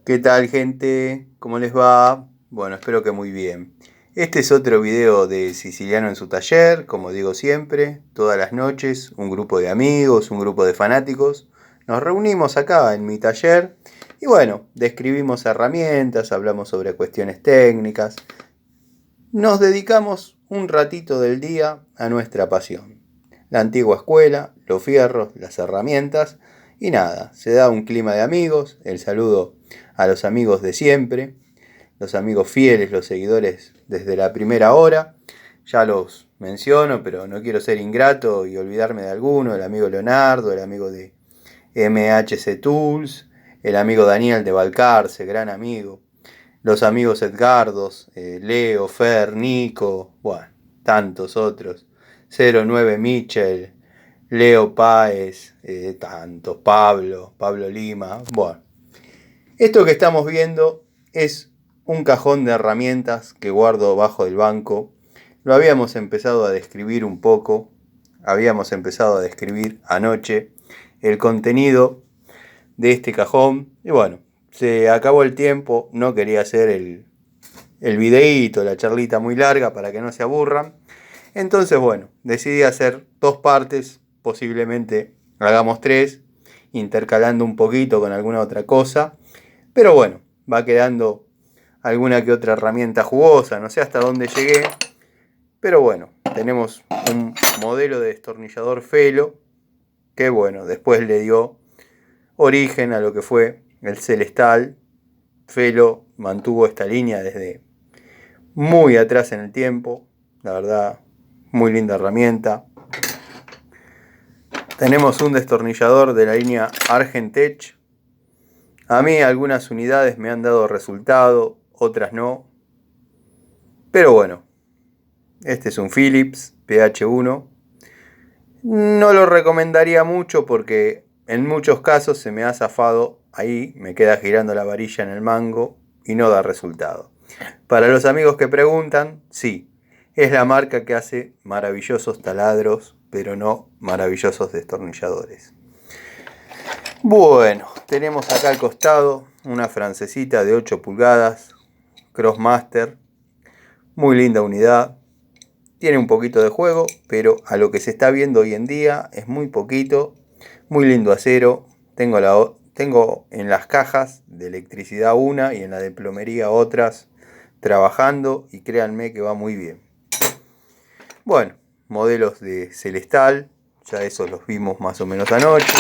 ¿Qué tal, gente? ¿Cómo les va? Bueno, espero que muy bien. Este es otro video de Siciliano en su taller, como digo siempre, todas las noches, un grupo de amigos, un grupo de fanáticos. Nos reunimos acá en mi taller y bueno, describimos herramientas, hablamos sobre cuestiones técnicas. Nos dedicamos un ratito del día a nuestra pasión. La antigua escuela, los fierros, las herramientas y nada, se da un clima de amigos, el saludo a los amigos de siempre, los amigos fieles, los seguidores desde la primera hora. Ya los menciono, pero no quiero ser ingrato y olvidarme de alguno, el amigo Leonardo, el amigo de MHC Tools, el amigo Daniel de Balcarce, gran amigo, los amigos Edgardos, Leo, Fer, Nico, bueno, tantos otros, 09 Mitchell, Leo Páez, tantos, Pablo Lima, bueno. Esto que estamos viendo es un cajón de herramientas que guardo bajo del banco. Lo habíamos empezado a describir un poco, habíamos empezado a describir anoche el contenido de este cajón y bueno, se acabó el tiempo, no quería hacer el videíto, la charlita muy larga para que no se aburran. Entonces bueno, decidí hacer dos partes, posiblemente hagamos tres, intercalando un poquito con alguna otra cosa. Pero bueno, va quedando alguna que otra herramienta jugosa, no sé hasta dónde llegué. Pero bueno, tenemos un modelo de destornillador Felo, que bueno, después le dio origen a lo que fue el Celestal. Felo mantuvo esta línea desde muy atrás en el tiempo, la verdad, muy linda herramienta. Tenemos un destornillador de la línea Argentech. A mí algunas unidades me han dado resultado, otras no. Pero bueno, este es un Philips PH1. No lo recomendaría mucho porque en muchos casos se me ha zafado ahí, me queda girando la varilla en el mango y no da resultado. Para los amigos que preguntan, sí, es la marca que hace maravillosos taladros, pero no maravillosos destornilladores. Bueno, tenemos acá al costado una francesita de 8 pulgadas, Crossmaster, muy linda unidad. Tiene un poquito de juego, pero a lo que se está viendo hoy en día es muy poquito. Muy lindo acero. Tengo en las cajas de electricidad una y en la de plomería otras trabajando y créanme que va muy bien. Bueno, modelos de Celestal, ya esos los vimos más o menos anoche.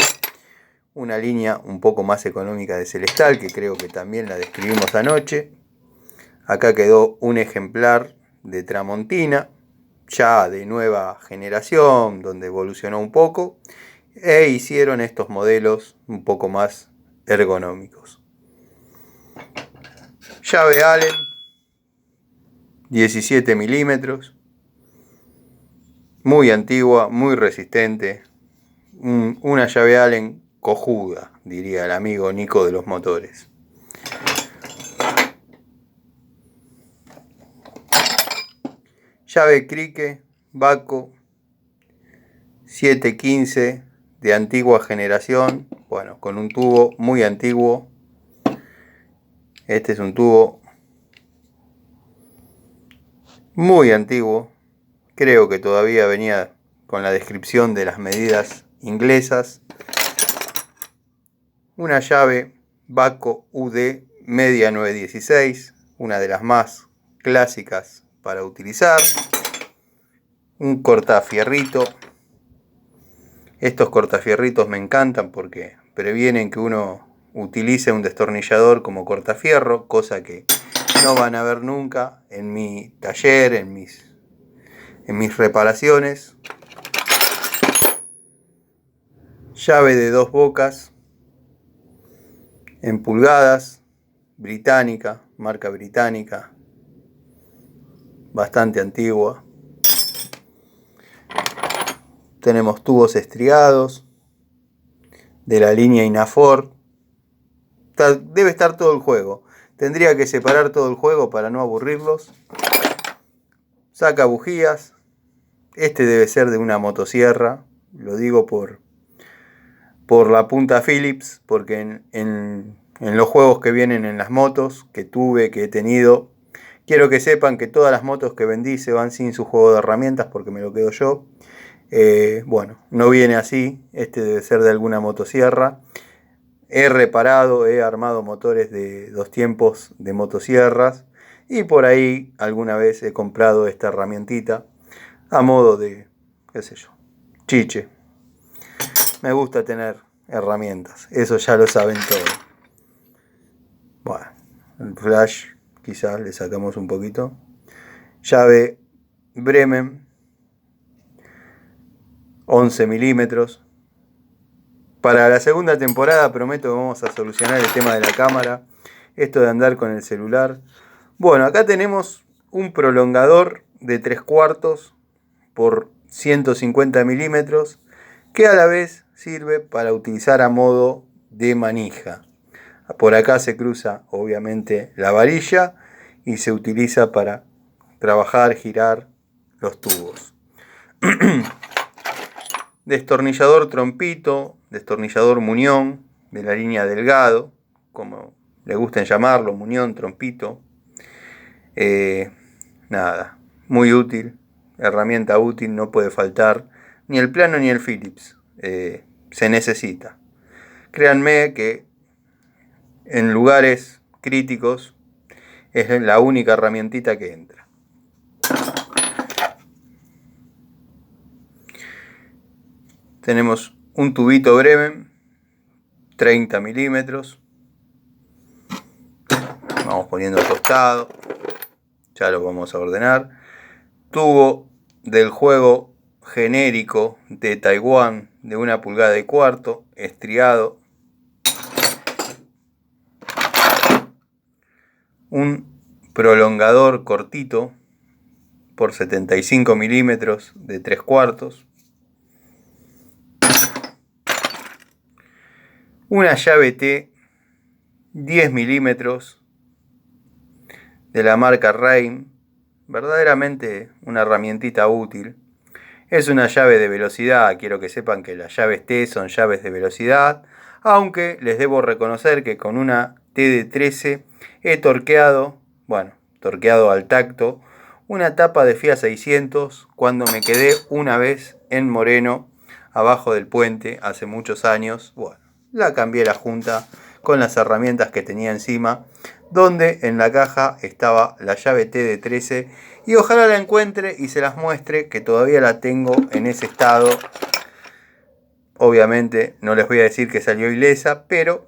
Una línea un poco más económica de Celestal, que creo que también la describimos anoche. Acá quedó un ejemplar de Tramontina, ya de nueva generación, donde evolucionó un poco, e hicieron estos modelos un poco más ergonómicos. Llave Allen, 17 milímetros, muy antigua, muy resistente, una llave Allen cojuda, diría el amigo Nico de los motores. Llave Crique, Baco, 715 de antigua generación, bueno, con un tubo muy antiguo. Este es un tubo muy antiguo, creo que todavía venía con la descripción de las medidas inglesas. Una llave Baco UD media 916, una de las más clásicas para utilizar. Un cortafierrito. Estos cortafierritos me encantan porque previenen que uno utilice un destornillador como cortafierro, cosa que no van a ver nunca en mi taller, en mis reparaciones. Llave de 2 bocas en pulgadas, británica, marca británica, bastante antigua. Tenemos tubos estriados de la línea Inafor. Debe estar todo el juego. Tendría que separar todo el juego para no aburrirlos. Saca bujías. Este debe ser de una motosierra. Lo digo por la punta Philips, porque en en los juegos que vienen en las motos que tuve, que he tenido. Quiero que sepan que todas las motos que vendí se van sin su juego de herramientas porque me lo quedo yo. Bueno, no viene así, este debe ser de alguna motosierra. He reparado, he armado motores de 2 tiempos de motosierras y por ahí alguna vez he comprado esta herramientita a modo de, qué sé yo, chiche. Me gusta tener herramientas, eso ya lo saben todos. Bueno, el flash quizás le sacamos un poquito. Llave Bremen, 11 milímetros. Para la segunda temporada prometo que vamos a solucionar el tema de la cámara, esto de andar con el celular. Bueno, acá tenemos un prolongador de 3/4 por 150 milímetros que a la vez sirve para utilizar a modo de manija. Por acá se cruza obviamente la varilla y se utiliza para trabajar, girar los tubos. Destornillador trompito, destornillador muñón de la línea Delgado, como le gusten llamarlo, muñón, trompito. Nada, muy útil, herramienta útil, no puede faltar ni el plano ni el Phillips, se necesita. Créanme que en lugares críticos es la única herramientita que entra. Tenemos un tubito Bremen, 30 milímetros. Vamos poniendo al costado. Ya lo vamos a ordenar. Tubo del juego genérico de Taiwán de 1,25 pulgadas, estriado. Un prolongador cortito por 75 milímetros de 3/4. Una llave T 10 milímetros de la marca Reim, verdaderamente una herramientita útil. Es una llave de velocidad, quiero que sepan que las llaves T son llaves de velocidad, aunque les debo reconocer que con una T de 13 he torqueado al tacto, una tapa de Fiat 600 cuando me quedé una vez en Moreno, abajo del puente, hace muchos años. Bueno, la cambié la junta con las herramientas que tenía encima, donde en la caja estaba la llave T de 13 y ojalá la encuentre y se las muestre, que todavía la tengo en ese estado. Obviamente no les voy a decir que salió ilesa, pero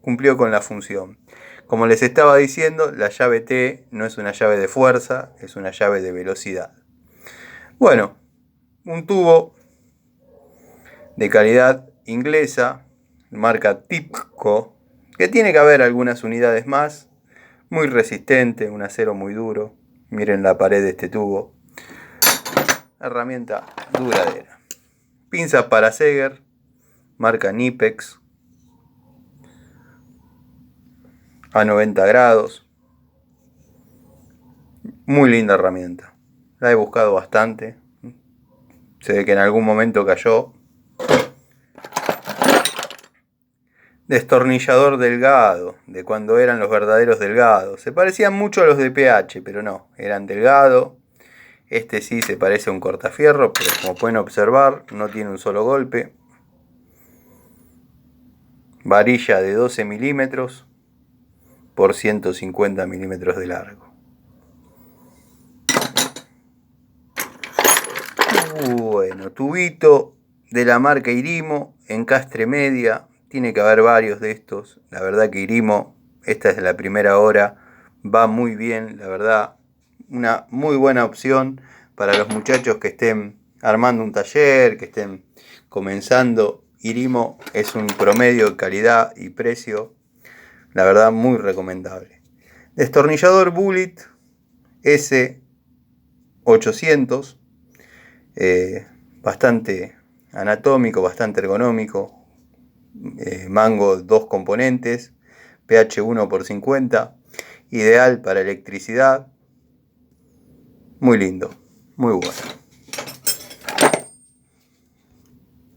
cumplió con la función. Como les estaba diciendo, la llave T no es una llave de fuerza, es una llave de velocidad. Bueno, un tubo de calidad inglesa, marca Tipco, que tiene que haber algunas unidades más, muy resistente, un acero muy duro. Miren la pared de este tubo. Herramienta duradera. Pinza para Seger, marca Nipex, a 90 grados. Muy linda herramienta. La he buscado bastante. Se ve que en algún momento cayó. Destornillador delgado, de cuando eran los verdaderos delgados. Se parecían mucho a los de PH, pero no, eran delgados. Este sí se parece a un cortafierro, pero como pueden observar, no tiene un solo golpe. Varilla de 12 milímetros por 150 milímetros de largo. Bueno, tubito de la marca Irimo, encastre media. Tiene que haber varios de estos. La verdad que Irimo, esta es la primera hora, va muy bien, la verdad. Una muy buena opción para los muchachos que estén armando un taller, que estén comenzando. Irimo es un promedio de calidad y precio, la verdad, muy recomendable. Destornillador Bullet S800, bastante anatómico, bastante ergonómico. Mango 2 componentes, pH 1/50, ideal para electricidad. Muy lindo, muy bueno.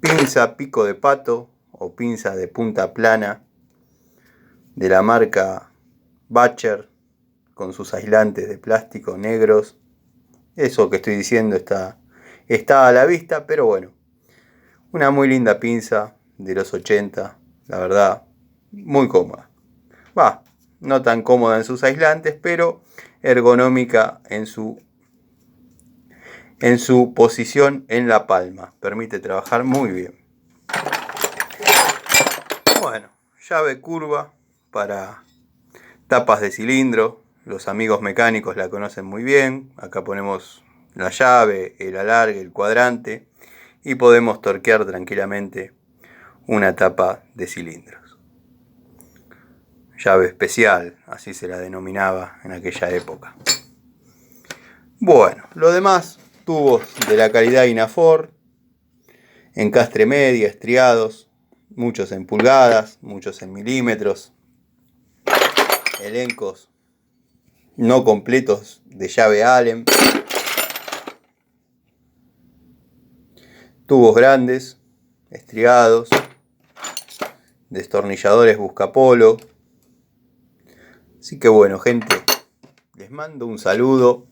Pinza pico de pato o pinza de punta plana, de la marca Butcher, con sus aislantes de plástico negros. Eso que estoy diciendo está a la vista, pero bueno, una muy linda pinza de los 80, la verdad, muy cómoda. No tan cómoda en sus aislantes, pero ergonómica en su posición en la palma. Permite trabajar muy bien. Bueno, llave curva para tapas de cilindro. Los amigos mecánicos la conocen muy bien. Acá ponemos la llave, el alargue, el cuadrante y podemos torquear tranquilamente una tapa de cilindros. Llave especial, así se la denominaba en aquella época. Bueno, lo demás, tubos de la calidad Inafor, encastre media, estriados, muchos en pulgadas, muchos en milímetros, elencos no completos de llave Allen, tubos grandes, estriados, destornilladores buscapolo. Así que bueno, gente, les mando un saludo.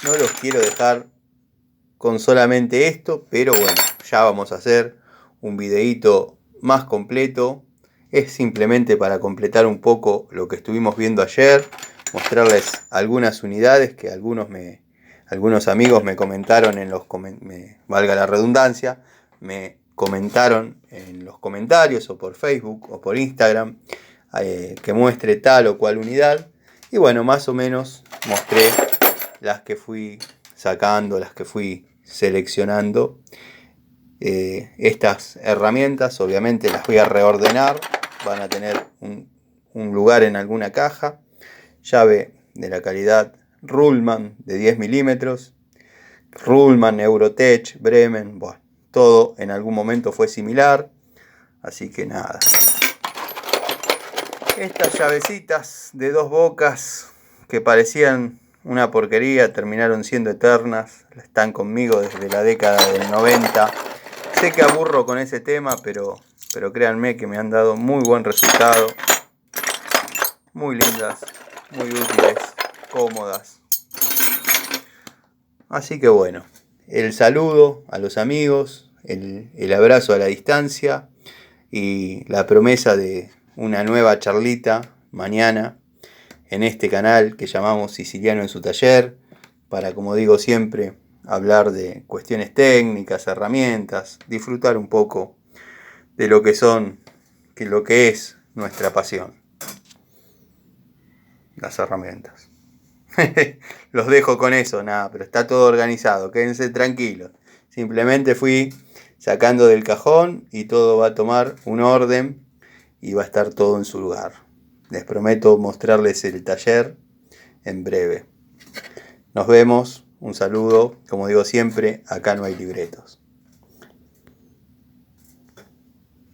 No los quiero dejar con solamente esto, pero bueno, ya vamos a hacer un videíto más completo. Es simplemente para completar un poco lo que estuvimos viendo ayer, mostrarles algunas unidades que algunos amigos me comentaron valga la redundancia, me comentaron en los comentarios o por Facebook o por Instagram que muestre tal o cual unidad. Y bueno, más o menos mostré las que fui sacando, las que fui seleccionando. Estas herramientas obviamente las voy a reordenar, van a tener un lugar en alguna caja. Llave de la calidad Ruhlmann de 10 milímetros, Ruhlmann, Eurotech, Bremen, bueno, todo en algún momento fue similar, así que nada. Estas llavecitas de 2 bocas que parecían una porquería terminaron siendo eternas, están conmigo desde la década del 90. Sé que aburro con ese tema, pero créanme que me han dado muy buen resultado. Muy lindas, muy útiles, cómodas. Así que bueno, el saludo a los amigos, el abrazo a la distancia y la promesa de una nueva charlita mañana en este canal que llamamos Siciliano en su taller, para, como digo siempre, hablar de cuestiones técnicas, herramientas, disfrutar un poco de lo que es nuestra pasión, las herramientas. Los dejo con eso, nada, pero está todo organizado, quédense tranquilos. Simplemente fui sacando del cajón y todo va a tomar un orden y va a estar todo en su lugar. Les prometo mostrarles el taller en breve. Nos vemos, un saludo, como digo siempre, acá no hay libretos.